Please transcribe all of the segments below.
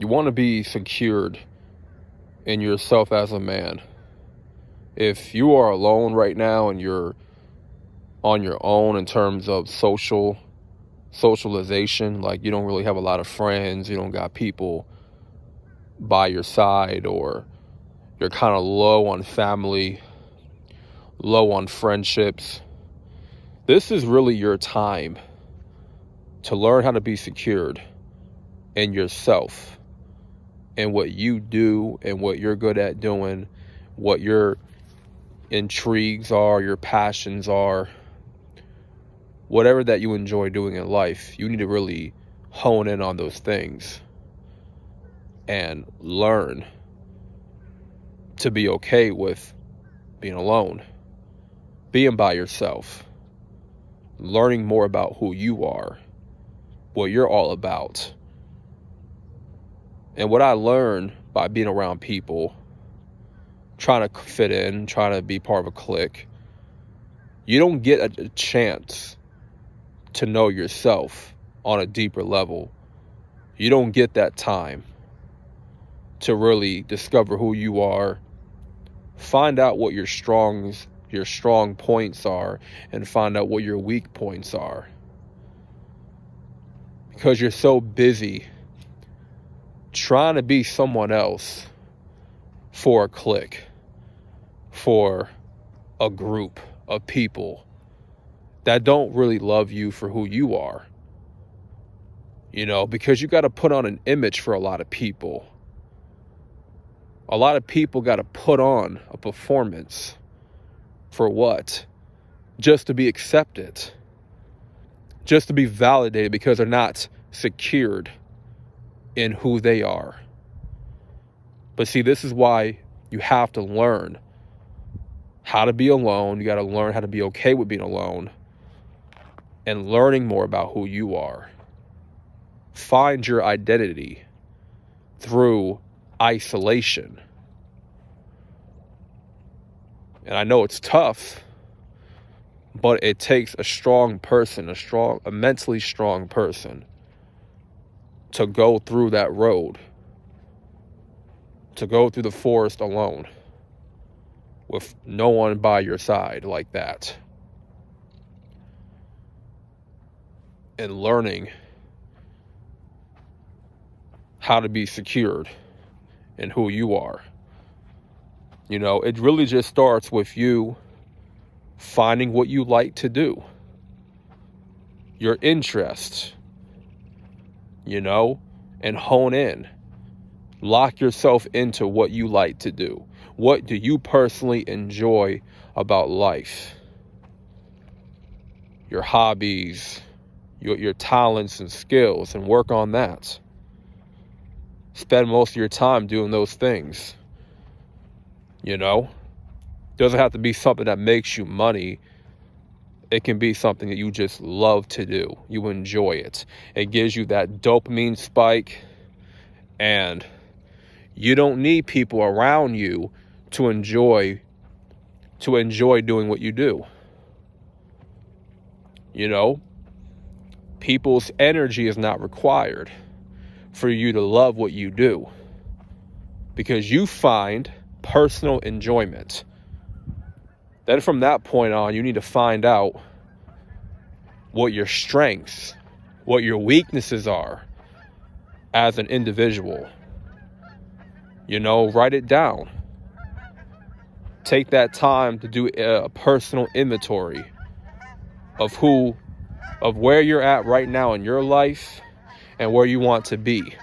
You want to be secured in yourself as a man. If you are alone right now and you're on your own in terms of socialization, like you don't really have a lot of friends, you don't got people by your side, or you're kind of low on family, low on friendships, this is really your time to learn how to be secured in yourself and what you do and what you're good at doing, what your intrigues are, your passions are, whatever that you enjoy doing in life. You need to really hone in on those things and learn to be okay with being alone, being by yourself, learning more about who you are, what you're all about. And what I learned by being around people, trying to fit in, trying to be part of a clique, you don't get a chance to know yourself on a deeper level. You don't get that time to really discover who you are, find out what your strong points are, and find out what your weak points are. Because you're so busy trying to be someone else for a clique, for a group of people that don't really love you for who you are. You know, because you got to put on an image for a lot of people. A lot of people got to put on a performance. For what? Just to be accepted. Just to be validated, because they're not secured in who they are. But see, this is why you have to learn how to be alone. You got to learn how to be okay with being alone and learning more about who you are. Find your identity through isolation. And I know it's tough, but it takes a strong person, a mentally strong person to go through that road, to go through the forest alone with no one by your side like that. And learning how to be secured in who you are. You know, it really just starts with you finding what you like to do, your interests, you know, and hone in. Lock yourself into what you like to do. What do you personally enjoy about life? Your hobbies, your talents and skills, and work on that. Spend most of your time doing those things. You know, doesn't have to be something that makes you money. It can be something that you just love to do. You enjoy it. It gives you that dopamine spike, and you don't need people around you to enjoy doing what you do. You know, people's energy is not required for you to love what you do, because you find personal enjoyment. Then from that point on, you need to find out what your strengths, what your weaknesses are as an individual. You know, write it down. Take that time to do a personal inventory of where you're at right now in your life and where you want to be.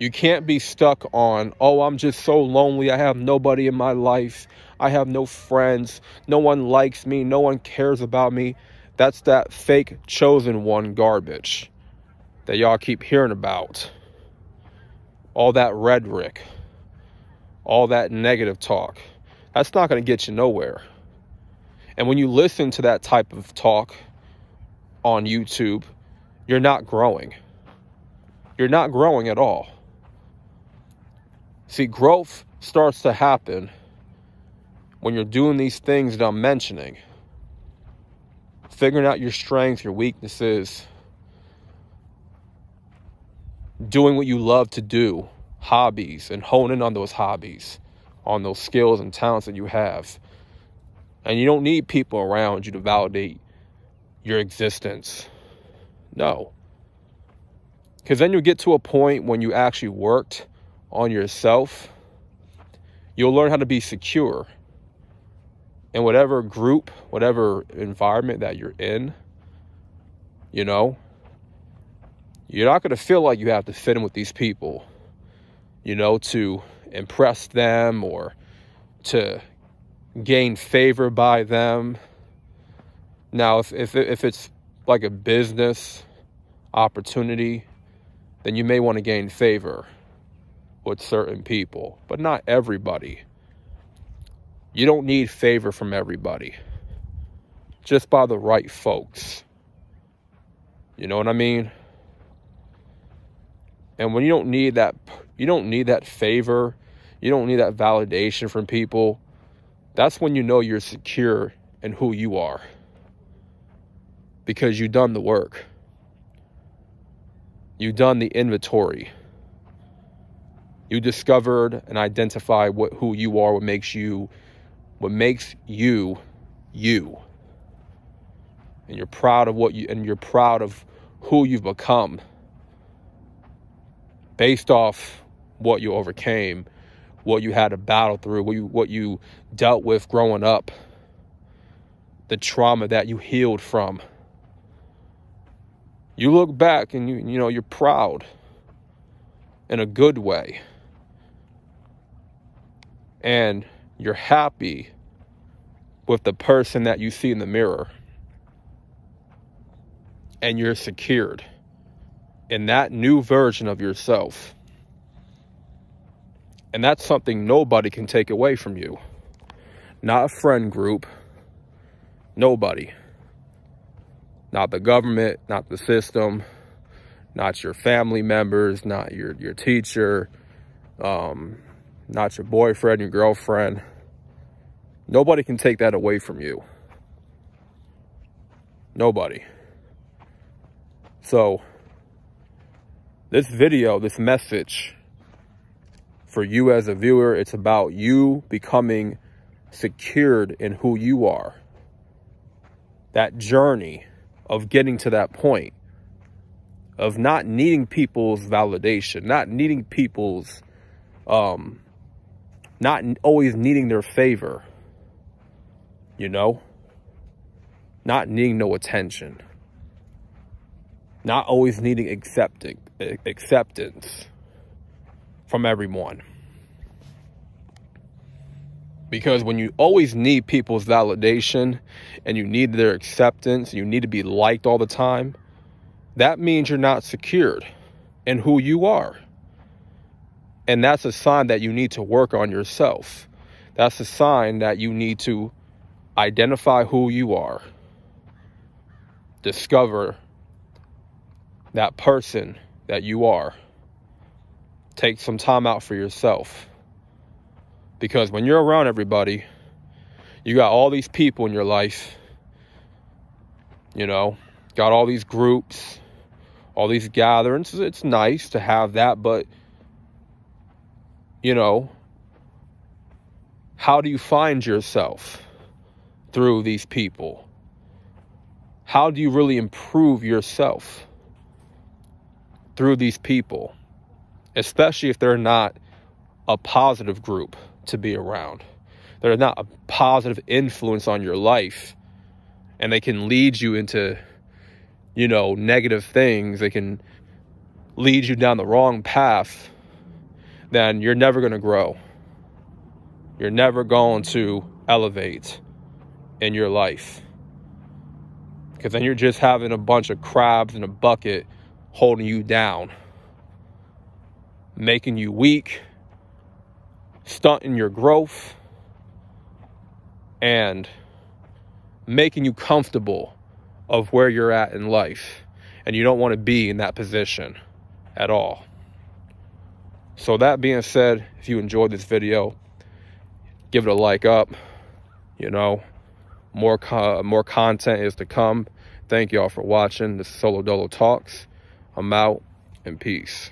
You can't be stuck on, oh, I'm just so lonely. I have nobody in my life. I have no friends. No one likes me. No one cares about me. That's that fake chosen one garbage that y'all keep hearing about. All that rhetoric, all that negative talk. That's not going to get you nowhere. And when you listen to that type of talk on YouTube, you're not growing. You're not growing at all. See, growth starts to happen when you're doing these things that I'm mentioning. Figuring out your strengths, your weaknesses. doing what you love to do, hobbies, and honing on those hobbies, on those skills and talents that you have. And you don't need people around you to validate your existence. No. Because then you get to a point when you actually worked on yourself, you'll learn how to be secure in whatever group, whatever environment that you're in. You know, you're not going to feel like you have to fit in with these people, you know, to impress them or to gain favor by them. Now, if it's like a business opportunity, then you may want to gain favor with certain people, but not everybody. You don't need favor from everybody, just by the right folks. You know what I mean? And when you don't need that favor, you don't need that validation from people, that's when you know you're secure in who you are. Because you've done the work. You've done the inventory. You discovered and identified who you are, what makes you you. And you're proud of you're proud of who you've become based off what you overcame, what you had to battle through, what you dealt with growing up, the trauma that you healed from. You look back and you know you're proud in a good way. And you're happy with the person that you see in the mirror. And you're secured in that new version of yourself. And that's something nobody can take away from you. Not a friend group. Nobody. Not the government, not the system, not your family members, not your teacher, not your boyfriend, your girlfriend. Nobody can take that away from you. Nobody. So, this video, this message, for you as a viewer, it's about you becoming secured in who you are. That journey of getting to that point of not needing people's validation, not needing people's, not always needing their favor, you know, not needing no attention, not always needing acceptance from everyone. Because when you always need people's validation and you need their acceptance, and you need to be liked all the time, that means you're not secured in who you are. And that's a sign that you need to work on yourself. That's a sign that you need to identify who you are. Discover that person that you are. Take some time out for yourself. Because when you're around everybody, you got all these people in your life, you know, got all these groups, all these gatherings. It's nice to have that, but, you know, how do you find yourself through these people? How do you really improve yourself through these people? Especially if they're not a positive group to be around. They're not a positive influence on your life, and they can lead you into, you know, negative things. They can lead you down the wrong path. Then you're never going to grow. You're never going to elevate in your life. Because then you're just having a bunch of crabs in a bucket holding you down, making you weak, stunting your growth, and making you comfortable of where you're at in life. And you don't want to be in that position at all. So that being said, if you enjoyed this video, give it a like up. You know, more content is to come. Thank y'all for watching. This is Solo Dolo Talks. I'm out, and peace.